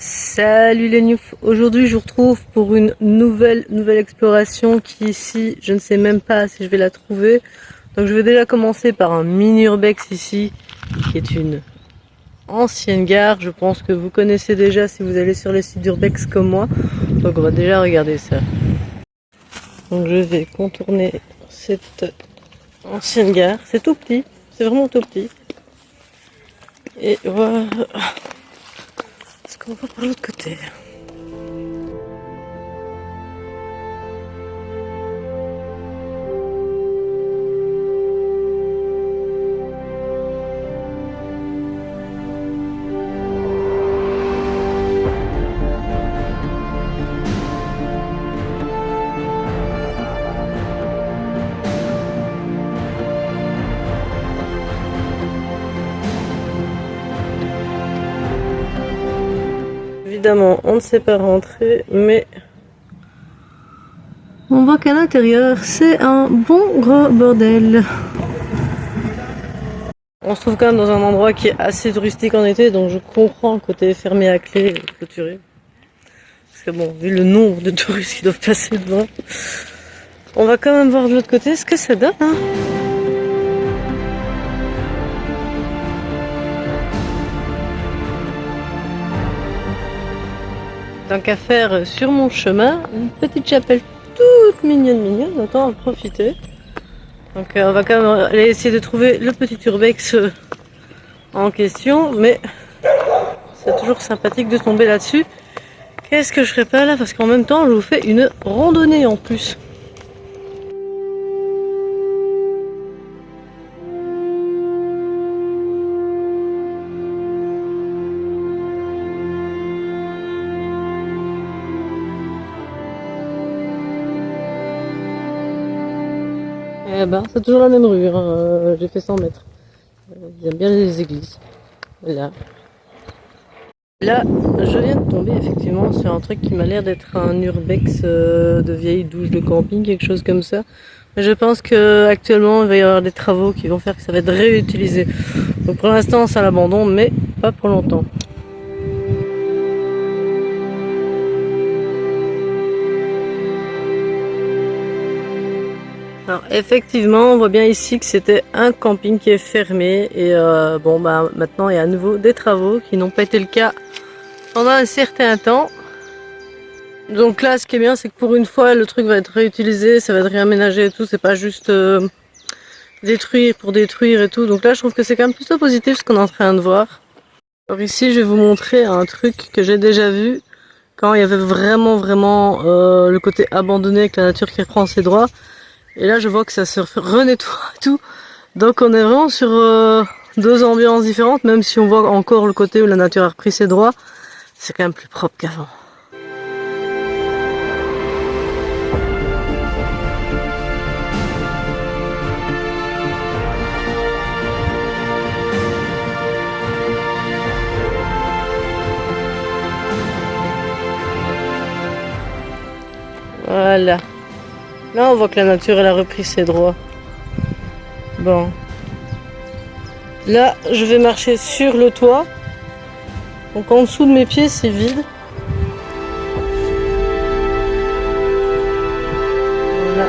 Salut les Newf, aujourd'hui je vous retrouve pour une nouvelle exploration qui ici, je ne sais même pas si je vais la trouver. Donc je vais déjà commencer par un mini urbex ici, qui est une ancienne gare. Je pense que vous connaissez déjà si vous allez sur les sites d'urbex comme moi. Donc on va déjà regarder ça. Donc je vais contourner cette ancienne gare. C'est tout petit, c'est vraiment tout petit. Et voilà. Est-ce qu'on va par l'autre côté? Évidemment, on ne sait pas rentrer, mais on voit qu'à l'intérieur, c'est un bon gros bordel. On se trouve quand même dans un endroit qui est assez touristique en été, donc je comprends le côté fermé à clé et clôturé. Parce que bon, vu le nombre de touristes qui doivent passer devant, on va quand même voir de l'autre côté ce que ça donne, hein. Tant qu'à faire sur mon chemin, une petite chapelle toute mignonne, autant en profiter. Donc on va quand même aller essayer de trouver le petit urbex en question, mais c'est toujours sympathique de tomber là-dessus. Qu'est-ce que je ferais pas là, parce qu'en même temps je vous fais une randonnée en plus. Eh ben, c'est toujours la même rue, hein. J'ai fait 100 mètres. Il y a bien les églises. Là. Là, je viens de tomber effectivement sur un truc qui m'a l'air d'être un urbex de vieille douche de camping, quelque chose comme ça. Mais je pense que actuellement il va y avoir des travaux qui vont faire que ça va être réutilisé. Donc pour l'instant c'est à l'abandon, mais pas pour longtemps. Alors effectivement, on voit bien ici que c'était un camping qui est fermé et bon bah maintenant il y a à nouveau des travaux qui n'ont pas été le cas pendant un certain temps. Donc là ce qui est bien c'est que pour une fois le truc va être réutilisé, ça va être réaménagé et tout, c'est pas juste détruire pour détruire et tout. Donc là je trouve que c'est quand même plutôt positif ce qu'on est en train de voir. Alors ici je vais vous montrer un truc que j'ai déjà vu quand il y avait vraiment le côté abandonné avec la nature qui reprend ses droits. Et là je vois que ça se renettoie et tout. Donc on est vraiment sur deux ambiances différentes, même si on voit encore le côté où la nature a repris ses droits. C'est quand même plus propre qu'avant. Voilà. Là on voit que la nature elle a repris ses droits. Bon. Là je vais marcher sur le toit. Donc en dessous de mes pieds c'est vide. Voilà.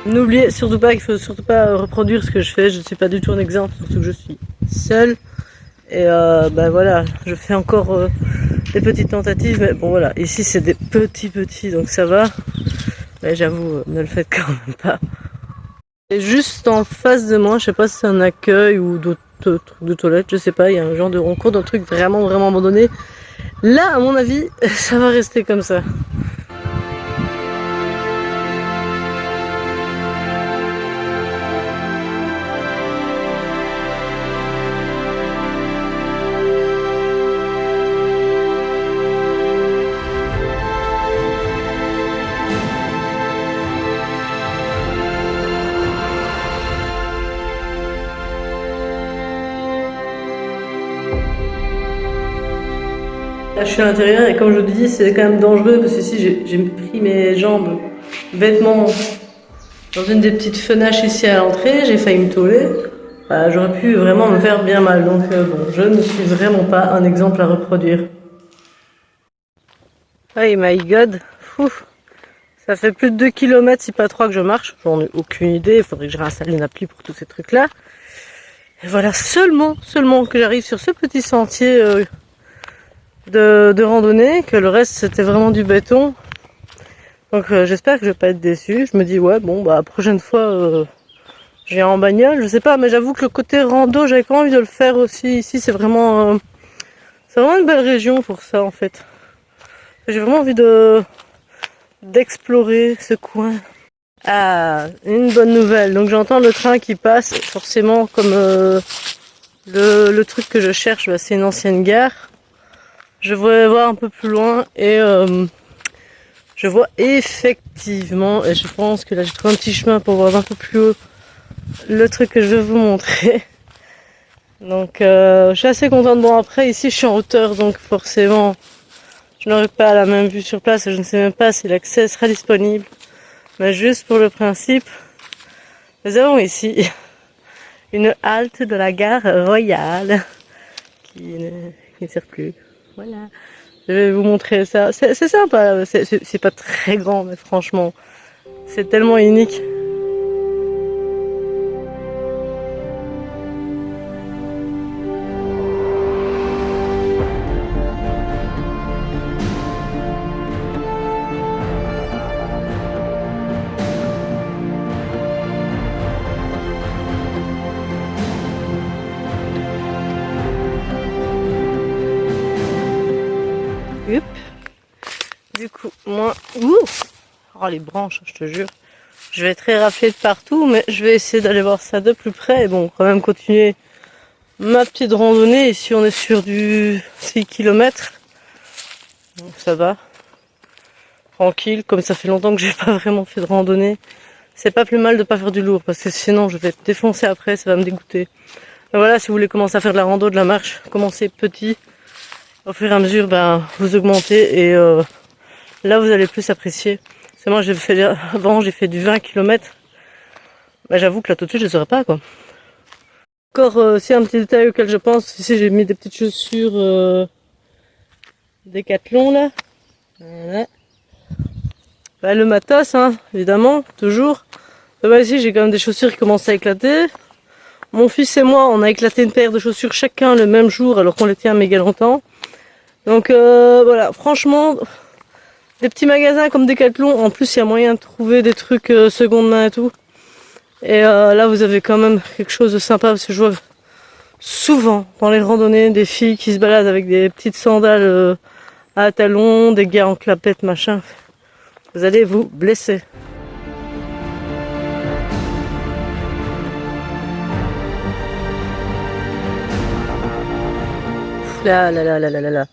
N'oubliez surtout pas qu'il faut surtout pas reproduire ce que je fais. Je ne suis pas du tout un exemple, surtout que je suis seule. Et ben voilà, je fais encore des petites tentatives, mais bon voilà, ici c'est des petits, donc ça va. Mais j'avoue, ne le faites quand même pas. Et juste en face de moi, je sais pas si c'est un accueil ou d'autres trucs de toilette, je sais pas, il y a un genre de rond-court, d'un truc vraiment abandonné. Là, à mon avis, ça va rester comme ça. Là, je suis à l'intérieur et comme je vous dis, c'est quand même dangereux parce que ici j'ai pris mes jambes bêtement dans une des petites fenêtres ici à l'entrée, j'ai failli me toller. bah, j'aurais pu vraiment me faire bien mal. Donc bon, je ne suis vraiment pas un exemple à reproduire. Oh my god, ouf. Ça fait plus de 2 km, si pas 3 que je marche. J'en ai aucune idée, il faudrait que je réinstalle une appli pour tous ces trucs-là. Et voilà, seulement que j'arrive sur ce petit sentier de randonnée, que le reste c'était vraiment du béton. Donc j'espère que je vais pas être déçu. Je me dis ouais bon bah prochaine fois je viens en bagnole, je sais pas, mais j'avoue que le côté rando j'avais pas envie de le faire aussi. Ici c'est vraiment une belle région pour ça en fait. J'ai vraiment envie d'explorer ce coin. Ah, une bonne nouvelle. Donc j'entends le train qui passe, forcément comme le truc que je cherche, bah, c'est une ancienne gare. Je vais voir un peu plus loin et je vois effectivement, et je pense que là j'ai trouvé un petit chemin pour voir un peu plus haut le truc que je vais vous montrer. Donc je suis assez contente. Bon après ici je suis en hauteur donc forcément je n'aurai pas la même vue sur place et je ne sais même pas si l'accès sera disponible. Mais juste pour le principe, nous avons ici une halte de la gare royale qui ne sert plus. Voilà. Je vais vous montrer ça. C'est sympa, c'est pas très grand mais franchement c'est tellement unique. Hup. Du coup, moi, oh les branches, je te jure, je vais très rafler de partout, mais je vais essayer d'aller voir ça de plus près. Et bon, quand même continuer ma petite randonnée. Ici, on est sur du 6 km, donc ça va, tranquille. Comme ça fait longtemps que j'ai pas vraiment fait de randonnée, c'est pas plus mal de pas faire du lourd, parce que sinon, je vais être défoncé après, ça va me dégoûter. Mais voilà, si vous voulez commencer à faire de la rando, de la marche, commencez petit. Au fur et à mesure, ben, vous augmentez et là, vous allez plus apprécier. C'est moi, avant, j'ai fait du 20 km. Ben, j'avoue que là, tout de suite, je ne saurais pas, quoi. Encore, aussi un petit détail auquel je pense. Ici, j'ai mis des petites chaussures Décathlon, là. Voilà. Ben, le matos, hein, évidemment, toujours. Ben, ici, j'ai quand même des chaussures qui commencent à éclater. Mon fils et moi, on a éclaté une paire de chaussures chacun le même jour, alors qu'on les tient méga longtemps. Donc, voilà, franchement... Des petits magasins comme Decathlon, en plus il y a moyen de trouver des trucs seconde main et tout. Et là vous avez quand même quelque chose de sympa parce que je vois souvent dans les randonnées des filles qui se baladent avec des petites sandales à talons, des gars en clapette machin. Vous allez vous blesser. Là là là là là là là.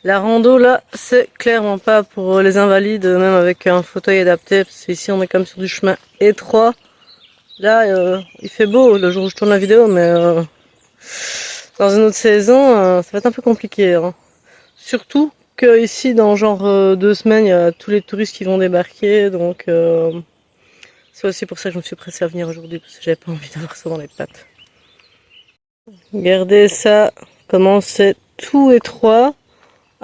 La rando là, c'est clairement pas pour les invalides, même avec un fauteuil adapté, parce qu'ici on est comme sur du chemin étroit. Là, il fait beau le jour où je tourne la vidéo, mais dans une autre saison, ça va être un peu compliqué. Hein. Surtout que ici, dans genre 2 semaines, il y a tous les touristes qui vont débarquer, donc c'est aussi pour ça que je me suis pressée à venir aujourd'hui, parce que j'avais pas envie d'avoir ça dans les pattes. Regardez ça, comment c'est tout étroit.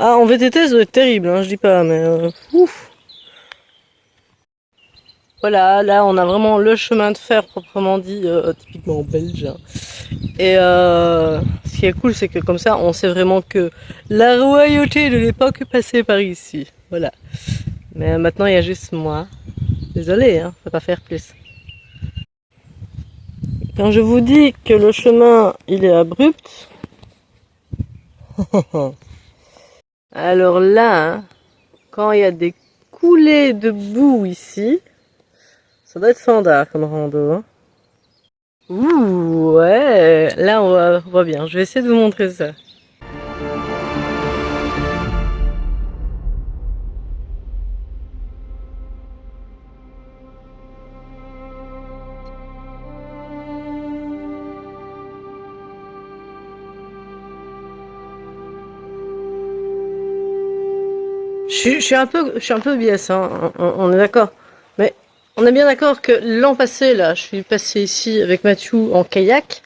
Ah, en VTT, ça doit être terrible, hein, je dis pas, mais ouf. Voilà, là, on a vraiment le chemin de fer proprement dit, typiquement belge. Hein. Et ce qui est cool, c'est que comme ça, on sait vraiment que la royauté de l'époque passait par ici. Voilà. Mais maintenant, il y a juste moi. Désolée, hein, faut pas faire plus. Quand je vous dis que le chemin, il est abrupt, alors là, hein, quand il y a des coulées de boue ici, ça doit être fandard comme rando. Hein. Ouh, ouais, là on voit bien. Je vais essayer de vous montrer ça. Je suis un peu biaise, hein, on est d'accord. Mais on est bien d'accord que l'an passé, là, je suis passée ici avec Mathieu en kayak.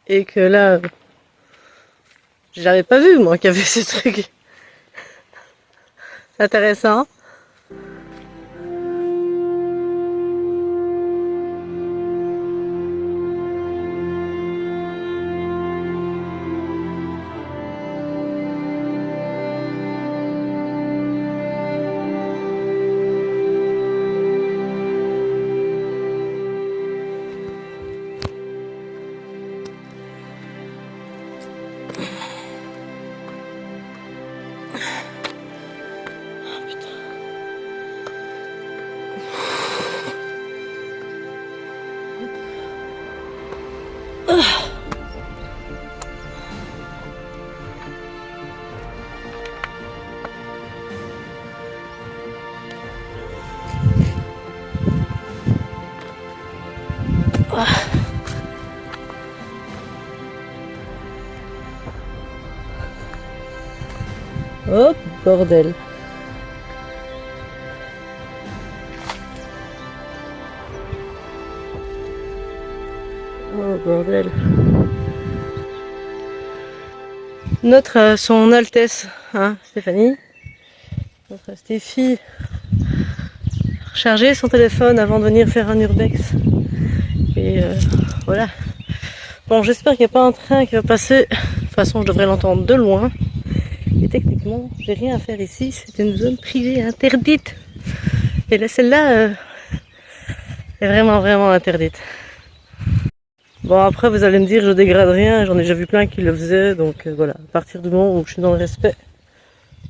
et que là, je l'avais pas vu moi qu'il y avait ce truc. C'est intéressant. Oh bordel. Oh bordel. Son Altesse, hein, Stéphanie, notre Stéphie, charger son téléphone avant de venir faire un urbex. Et voilà. Bon, j'espère qu'il n'y a pas un train qui va passer. De toute façon, je devrais l'entendre de loin. Et techniquement, j'ai rien à faire ici. C'est une zone privée interdite. Et là, celle-là est vraiment, vraiment interdite. Bon, après, vous allez me dire, je dégrade rien. J'en ai déjà vu plein qui le faisaient. Donc voilà, à partir du moment où je suis dans le respect,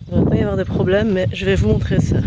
il ne devrait pas y avoir de problème. Mais je vais vous montrer ça.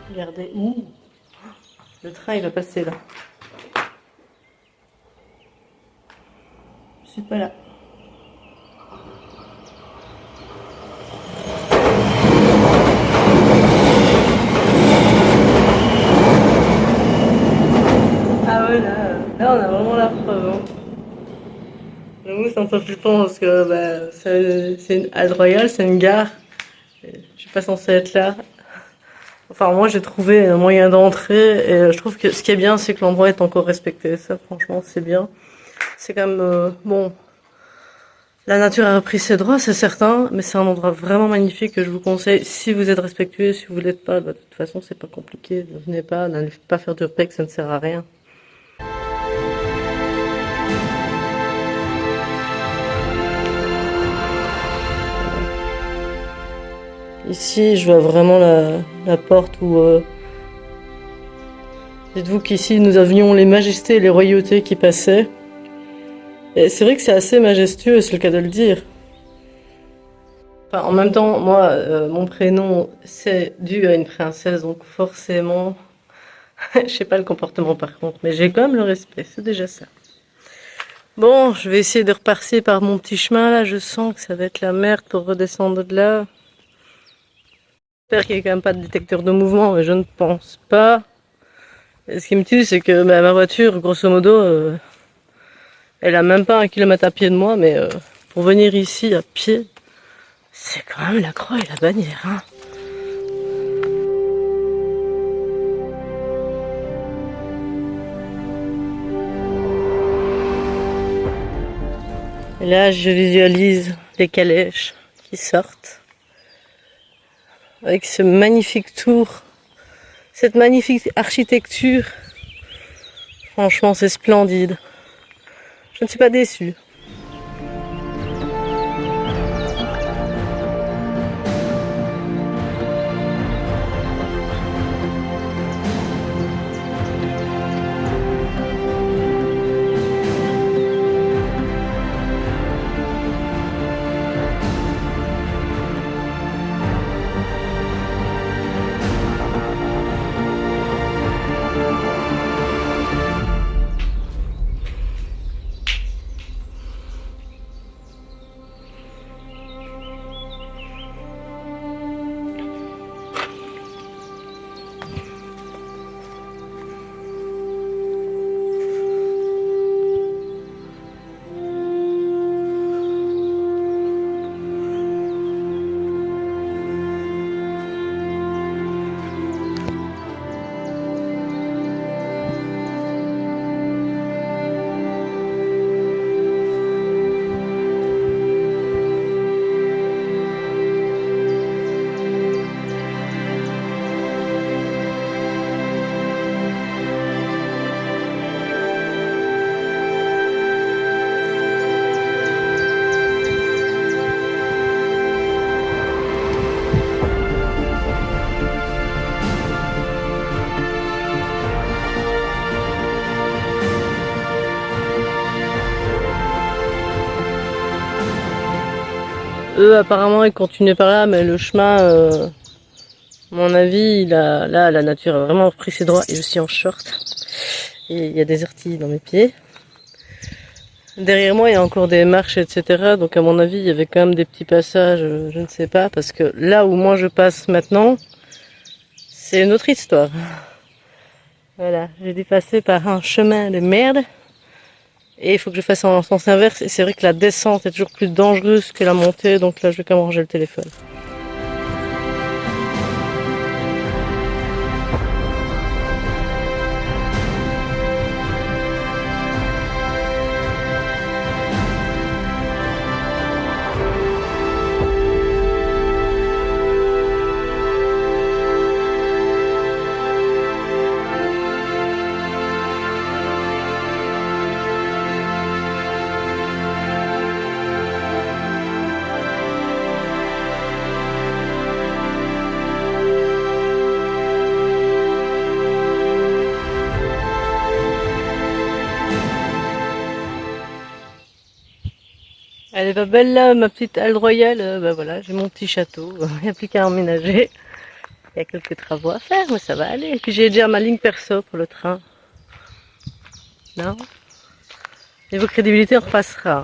Regardez, le train il va passer là. suis pas là. Ah ouais, là on a vraiment la preuve. Hein. J'avoue, c'est un peu flippant parce que bah, c'est une halte royale, c'est une gare. Et je suis pas censée être là. Enfin, moi j'ai trouvé un moyen d'entrer et je trouve que ce qui est bien, c'est que l'endroit est encore respecté. Ça, franchement, c'est bien. C'est quand même bon. La nature a repris ses droits, c'est certain, mais c'est un endroit vraiment magnifique que je vous conseille. Si vous êtes respectueux, si vous l'êtes pas, bah, de toute façon, c'est pas compliqué. Ne venez pas, n'allez pas faire du PEC, ça ne sert à rien. Ici, je vois vraiment la porte où... dites-vous qu'ici, nous avions les majestés et les royautés qui passaient. Et c'est vrai que c'est assez majestueux, c'est le cas de le dire. Enfin, en même temps, moi, mon prénom, c'est dû à une princesse, donc forcément... je sais pas le comportement par contre, mais j'ai quand même le respect, c'est déjà ça. Bon, je vais essayer de repartir par mon petit chemin là, je sens que ça va être la merde pour redescendre de là. J'espère qu'il n'y a quand même pas de détecteur de mouvement, mais je ne pense pas. Et ce qui me tue, c'est que bah, ma voiture, grosso modo, elle a même pas 1 kilomètre à pied de moi, mais pour venir ici à pied, c'est quand même la croix et la bannière. Hein. Et là, je visualise les calèches qui sortent avec ce magnifique tour, cette magnifique architecture. Franchement, c'est splendide. Je ne suis pas déçue. Eux, apparemment, ils continuaient par là, mais le chemin, à mon avis, là, la nature a vraiment repris ses droits. Et je suis en short. Et il y a des orties dans mes pieds. Derrière moi, il y a encore des marches, etc. Donc, à mon avis, il y avait quand même des petits passages, je ne sais pas. Parce que là où moi je passe maintenant, c'est une autre histoire. Voilà, j'ai dû passer par un chemin de merde. Et il faut que je fasse en sens inverse. Et c'est vrai que la descente est toujours plus dangereuse que la montée. Donc là, je vais quand même ranger le téléphone. Elle est pas belle là, ma petite halle royale. Bah voilà, j'ai mon petit château. Il n'y a plus qu'à emménager. Il y a quelques travaux à faire, mais ça va aller. Et puis j'ai déjà ma ligne perso pour le train. Non? Niveau crédibilité, on repassera.